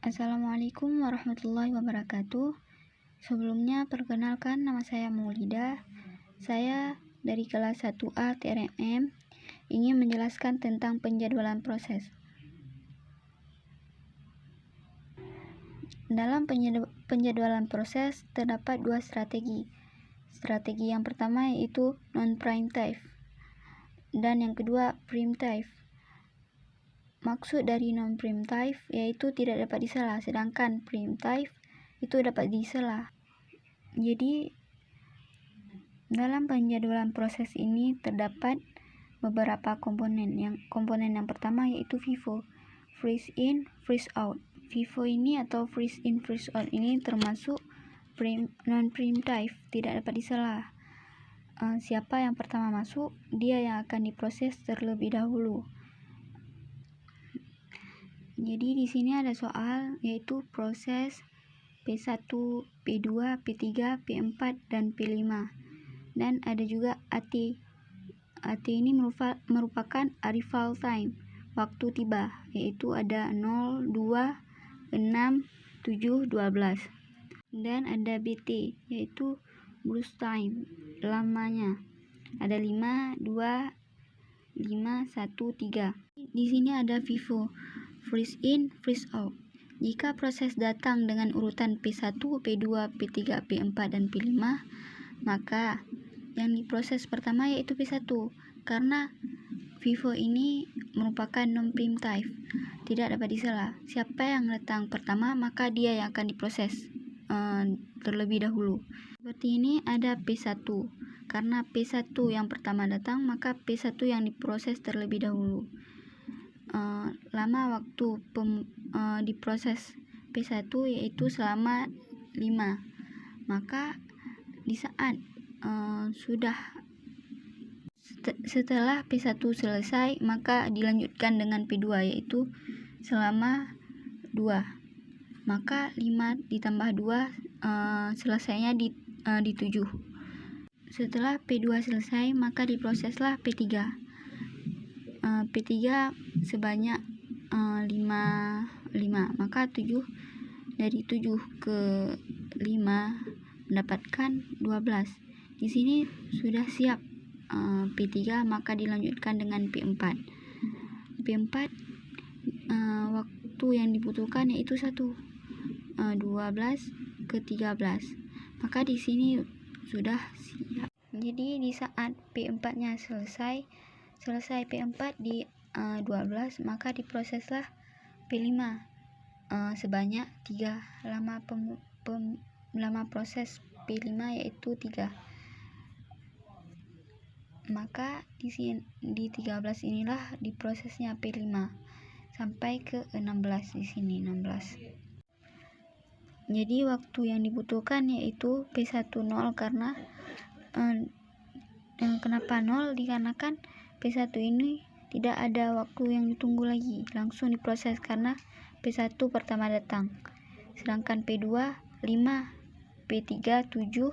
Assalamualaikum warahmatullahi wabarakatuh. Sebelumnya perkenalkan, nama saya Maulida. Saya dari kelas 1A TRMM ingin menjelaskan tentang penjadwalan proses. Dalam penjadwalan proses terdapat dua strategi. Strategi yang pertama yaitu non-preemptive dan yang kedua preemptive. Maksud dari non-preemptive yaitu tidak dapat disela, sedangkan preemptive itu dapat disela. Jadi dalam penjadwalan proses ini terdapat beberapa komponen. Komponen yang pertama yaitu FIFO, freeze in, freeze out. FIFO ini atau freeze in, freeze out ini termasuk non-preemptive, tidak dapat disela. Siapa yang pertama masuk, dia yang akan diproses terlebih dahulu. Jadi di sini ada soal yaitu proses P1, P2, P3, P4 dan P5. Dan ada juga AT. AT ini merupakan arrival time, waktu tiba, yaitu ada 0, 2, 6, 7, 12. Dan ada BT yaitu burst time, lamanya. Ada 5, 2, 5, 1, 3. Di sini ada FIFO, freeze in, freeze out. Jika proses datang dengan urutan P1, P2, P3, P4, dan P5, maka yang diproses pertama yaitu P1, karena FIFO ini merupakan non-preemptive, tidak dapat disela. Siapa yang datang pertama, maka dia yang akan diproses terlebih dahulu. Seperti ini ada P1, karena P1 yang pertama datang, maka P1 yang diproses terlebih dahulu. Lama waktu diproses P1 yaitu selama 5. Maka di saat setelah P1 selesai, maka dilanjutkan dengan P2 yaitu selama 2. Maka 5 ditambah 2 selesainya di 7. Setelah P2 selesai, maka diproseslah P3. P3 sebanyak 5, maka 7 dari 7 ke 5 mendapatkan 12. Di sini sudah siap P3, maka dilanjutkan dengan P4. P4 waktu yang dibutuhkan yaitu 1, 12 ke 13. Maka di sini sudah siap. Jadi di saat P4-nya selesai P4 di 12, maka diproseslah P5 sebanyak 3. Lama proses P5 yaitu 3. Maka di 13 inilah diprosesnya P5 sampai ke 16 di sini 16. Jadi waktu yang dibutuhkan yaitu P1 0, karena kenapa 0? Dikarenakan P1 ini tidak ada waktu yang ditunggu lagi, langsung diproses karena P1 pertama datang. Sedangkan P2 5, P3 7,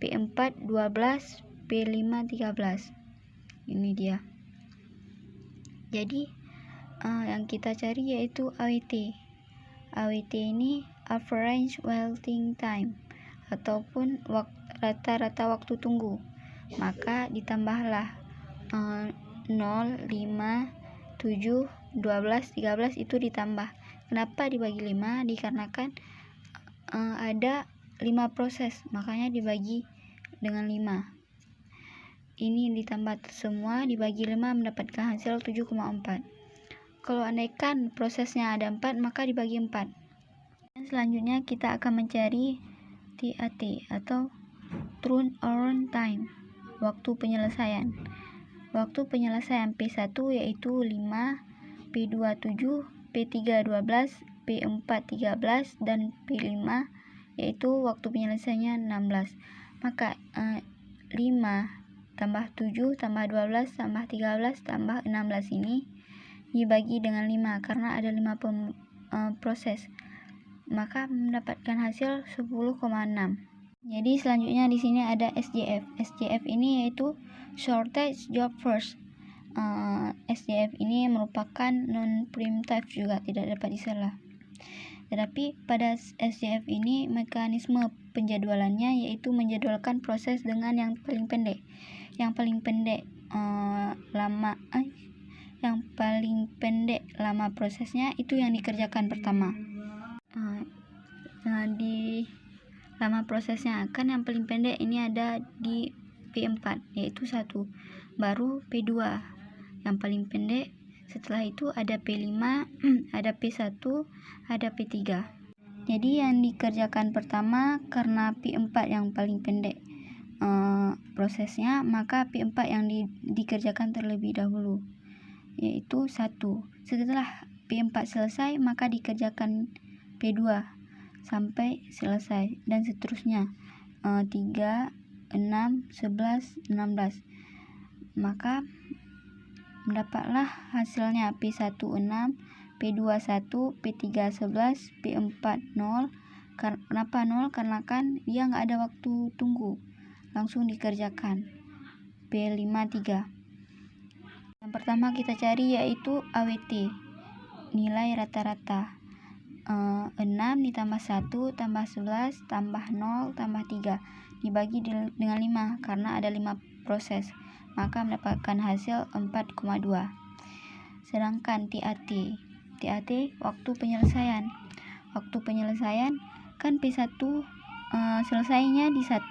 P4 12, P5 13. Ini dia. Jadi yang kita cari yaitu AWT. AWT ini average waiting time ataupun rata-rata waktu tunggu. Maka ditambahlah 0, 5, 7, 12, 13 itu ditambah. Kenapa dibagi 5? Dikarenakan ada 5 proses, makanya dibagi dengan 5. Ini ditambah semua dibagi 5 mendapatkan hasil 7,4. Kalau andaikan prosesnya ada 4, maka dibagi 4. Dan selanjutnya kita akan mencari TAT atau turnaround time, waktu penyelesaian. Waktu penyelesaian P1 yaitu 5, P2 7, P3 12, P4 13, dan P5 yaitu waktu penyelesaiannya 16. Maka 5 tambah 7 tambah 12 tambah 13 tambah 16 ini dibagi dengan 5 karena ada 5 proses. Maka mendapatkan hasil 10,6. Jadi selanjutnya di sini ada SJF. SJF ini yaitu shortage job first. SJF ini merupakan non-preemptive juga, tidak dapat disela. Tetapi pada SJF ini mekanisme penjadwalannya yaitu menjadwalkan proses dengan yang paling pendek. Yang paling pendek lama prosesnya itu yang dikerjakan pertama. Di lama prosesnya kan yang paling pendek ini ada di P4 yaitu 1, baru P2 yang paling pendek. Setelah itu ada P5, ada P1, ada P3. Jadi yang dikerjakan pertama karena P4 yang paling pendek prosesnya, maka P4 yang dikerjakan terlebih dahulu yaitu 1. Setelah P4 selesai maka dikerjakan P2 sampai selesai dan seterusnya 3, 6, 11, 16. Maka mendapatlah hasilnya P1 6, P2 1, P3 11, P4 0. Kenapa 0? Karena kan dia nggak ada waktu tunggu, langsung dikerjakan. P5 3. Yang pertama kita cari yaitu AWT, nilai rata-rata. 6 ditambah 1 tambah 11 tambah 0 tambah 3 dibagi dengan 5 karena ada 5 proses, maka mendapatkan hasil 4,2. Sedangkan TAT waktu penyelesaian kan P1 selesainya di 1,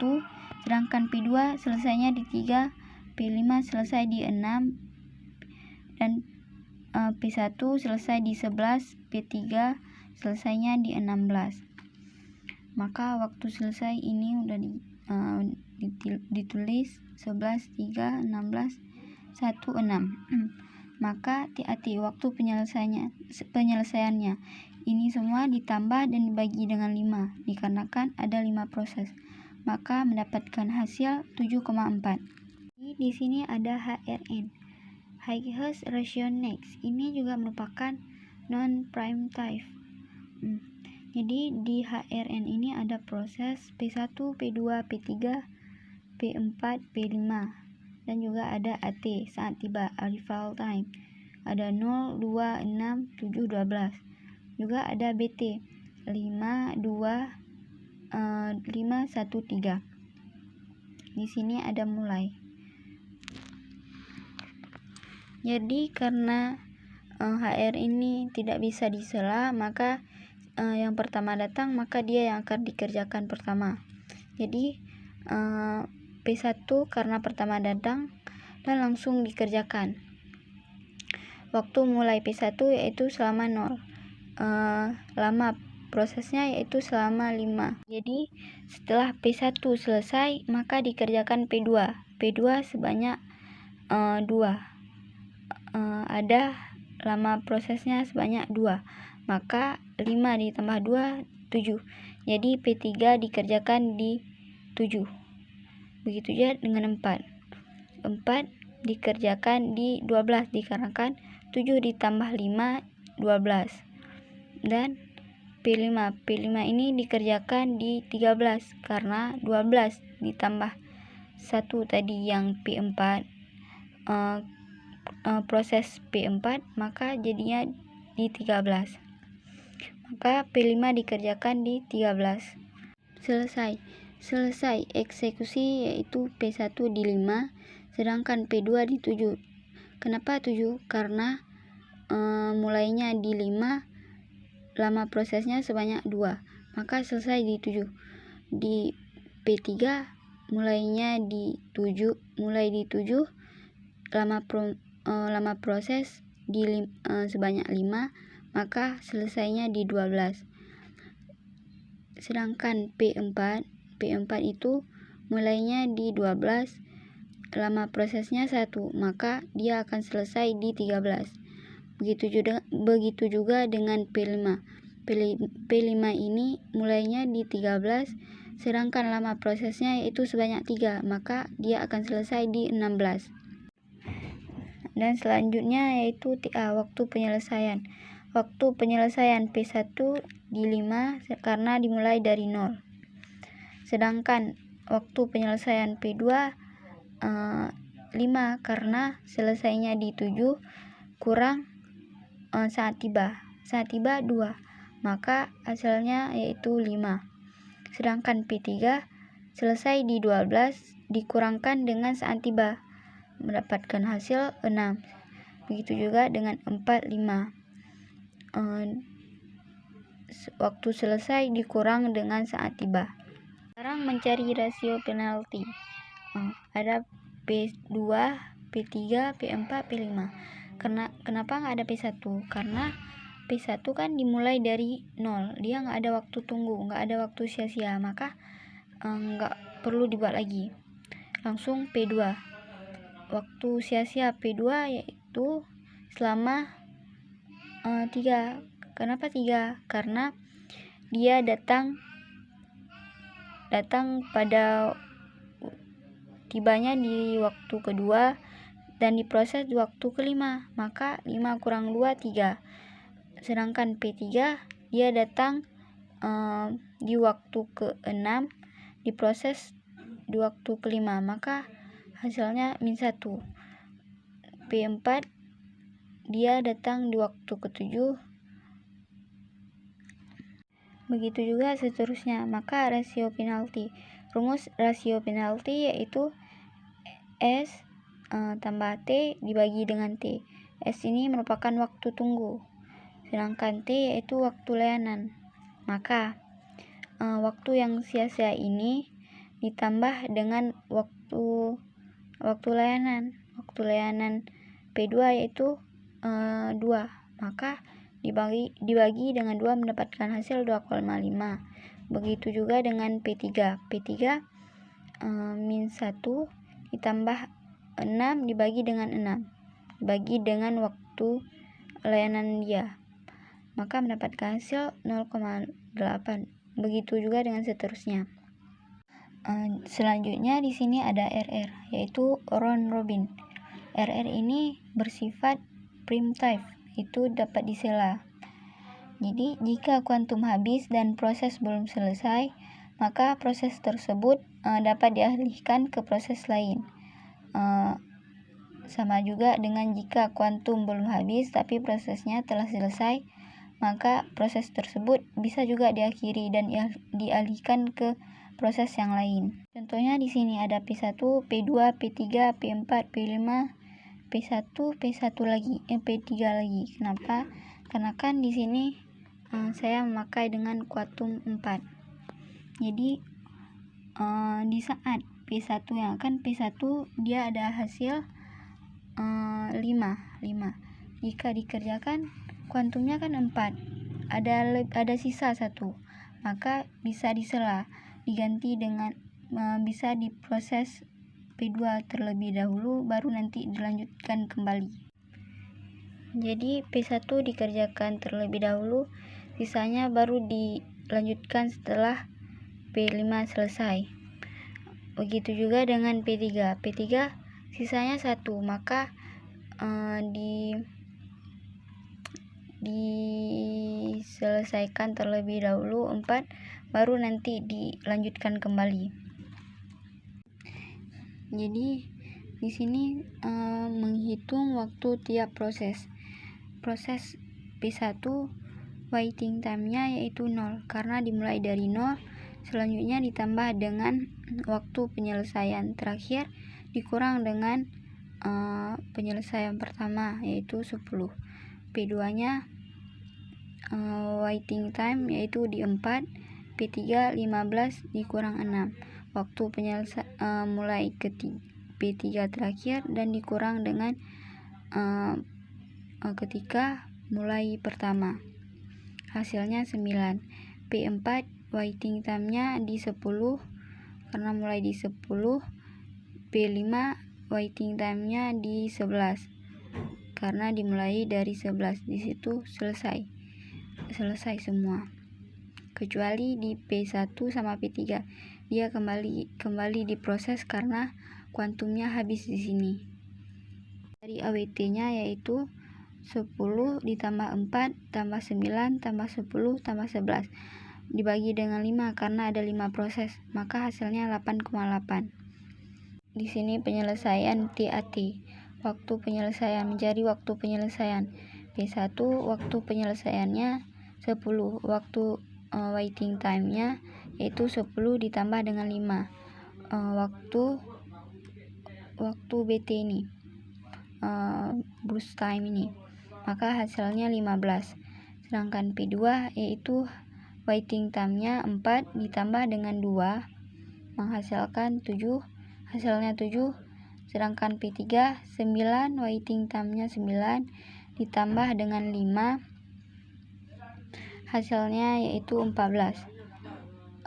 sedangkan P2 selesainya di 3, P5 selesai di 6, dan P1 selesai di 11, P3 selesainya di 16. Maka waktu selesai ini udah ditulis 11, 3, 16, 1, 6. Maka TAT waktu penyelesaiannya ini semua ditambah dan dibagi dengan 5 dikarenakan ada 5 proses, maka mendapatkan hasil 7,4. Di sini ada HRN, Highest Ration Next. Ini juga merupakan non-prime time. Jadi di HRN ini ada proses P1, P2, P3, P4, P5, dan juga ada AT saat tiba, arrival time. Ada 0, 2, 6, 7, 12. Juga ada BT 5, 2, 5, 1, 3. Di sini ada mulai. Jadi karena HR ini tidak bisa disela, maka yang pertama datang maka dia yang akan dikerjakan pertama. Jadi P1 karena pertama datang dan langsung dikerjakan. Waktu mulai P1 yaitu selama 0. Lama prosesnya yaitu selama 5. Jadi setelah P1 selesai maka dikerjakan P2 sebanyak 2. Ada lama prosesnya sebanyak 2, maka 5 ditambah 2 7. Jadi P3 dikerjakan di 7. Begitu juga dengan 4 dikerjakan di 12 dikarenakan 7 ditambah 5 12. Dan P5 ini dikerjakan di 13 karena 12 ditambah 1 tadi yang P4 proses P4, maka jadinya di 13. Maka P5 dikerjakan di 13. Selesai eksekusi yaitu P1 di 5, sedangkan P2 di 7. Kenapa 7? Karena mulainya di 5, lama prosesnya sebanyak 2, maka selesai di 7. Di P3 mulainya di 7, lama proses di sebanyak 5, maka selesainya di 12. Sedangkan P4 itu mulainya di 12, lama prosesnya 1, maka dia akan selesai di 13. Begitu juga dengan P5. P5 ini mulainya di 13, sedangkan lama prosesnya yaitu sebanyak 3, maka dia akan selesai di 16. Dan selanjutnya yaitu TA, waktu penyelesaian. Waktu penyelesaian P1 di 5 karena dimulai dari 0. Sedangkan waktu penyelesaian P2 5 karena selesainya di 7 kurang saat tiba 2, maka hasilnya yaitu 5. Sedangkan P3 selesai di 12 dikurangkan dengan saat tiba, mendapatkan hasil 6. Begitu juga dengan 4, 5. Waktu selesai dikurang dengan saat tiba. Sekarang mencari rasio penalti. Ada P2, P3, P4, P5. Kenapa nggak ada P1? Karena P1 kan dimulai dari 0, dia nggak ada waktu tunggu, nggak ada waktu sia-sia, maka nggak perlu dibuat lagi. Langsung P2. Waktu sia-sia P2 yaitu selama 3. Kenapa 3? Karena dia datang pada tibanya di waktu kedua dan diproses di waktu kelima, maka 5 kurang 2, 3. Sedangkan P3 dia datang di waktu ke-6, diproses di waktu kelima, maka hasilnya -1. P4 dia datang di waktu ke-7. Begitu juga seterusnya. Maka rasio penalti, rumus rasio penalti yaitu S tambah T dibagi dengan T. S ini merupakan waktu tunggu, sedangkan T yaitu waktu layanan. Maka waktu yang sia-sia ini ditambah dengan waktu layanan. Waktu layanan P2 yaitu 2, maka dibagi dengan 2 mendapatkan hasil 2,5. Begitu juga dengan P3. P3 -1 ditambah 6 dibagi dengan 6, dibagi dengan waktu layanan dia, maka mendapatkan hasil 0,8. Begitu juga dengan seterusnya. Selanjutnya di sini ada RR, yaitu round robin. RR ini bersifat primitive, itu dapat disela. Jadi jika kuantum habis dan proses belum selesai, maka proses tersebut dapat dialihkan ke proses lain. Sama juga dengan jika kuantum belum habis tapi prosesnya telah selesai, maka proses tersebut bisa juga diakhiri dan dialihkan ke proses yang lain. Contohnya di sini ada P1, P2, P3, P4, P5, P1, P1 lagi, P3 lagi. Kenapa? Karena kan di sini saya memakai dengan kuantum 4. Jadi di saat P1 yang kan P1 dia ada hasil 5. Jika dikerjakan kuantumnya kan 4. Ada sisa 1. Maka bisa disela, diganti dengan bisa diproses P2 terlebih dahulu baru nanti dilanjutkan kembali. Jadi P1 dikerjakan terlebih dahulu, sisanya baru dilanjutkan setelah P5 selesai. Begitu juga dengan P3. P3 sisanya 1, maka diselesaikan terlebih dahulu 4, baru nanti dilanjutkan kembali. Jadi di sini menghitung waktu tiap proses. Proses P1 waiting time-nya yaitu 0 karena dimulai dari 0, selanjutnya ditambah dengan waktu penyelesaian terakhir dikurang dengan penyelesaian pertama yaitu 10. P2-nya waiting time yaitu di 4, P3 15 dikurang 6, waktu mulai P3 terakhir dan dikurang dengan ketika mulai pertama, hasilnya 9. P4 waiting time-nya di 10 karena mulai di 10. P5 waiting time-nya di 11 karena dimulai dari 11. Di situ selesai semua. Kecuali di P1 sama P3, dia kembali diproses karena kuantumnya habis di sini. Dari AWT-nya yaitu 10 ditambah 4 tambah 9 tambah 10 tambah 11 dibagi dengan 5 karena ada 5 proses, maka hasilnya 8,8. Di sini penyelesaian TAT, waktu penyelesaian, mencari waktu penyelesaian. P1 waktu penyelesaiannya 10. Waktu waiting time-nya yaitu 10 ditambah dengan 5. Waktu BT ini, boost time ini, maka hasilnya 15. Sedangkan P2 yaitu waiting time-nya 4 ditambah dengan 2 menghasilkan 7, hasilnya 7. Sedangkan P3 9, waiting time-nya 9 ditambah dengan 5 hasilnya yaitu 14.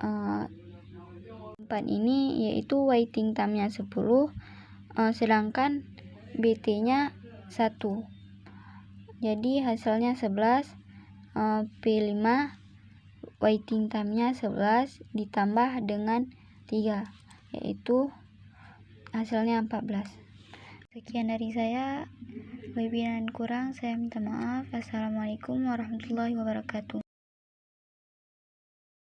4 ini yaitu waiting time-nya 10, sedangkan BT-nya 1. Jadi hasilnya 11. P5 waiting time-nya 11 ditambah dengan 3 yaitu hasilnya 14. Sekian dari saya. Lebih dan kurang saya minta maaf. Assalamualaikum warahmatullahi wabarakatuh.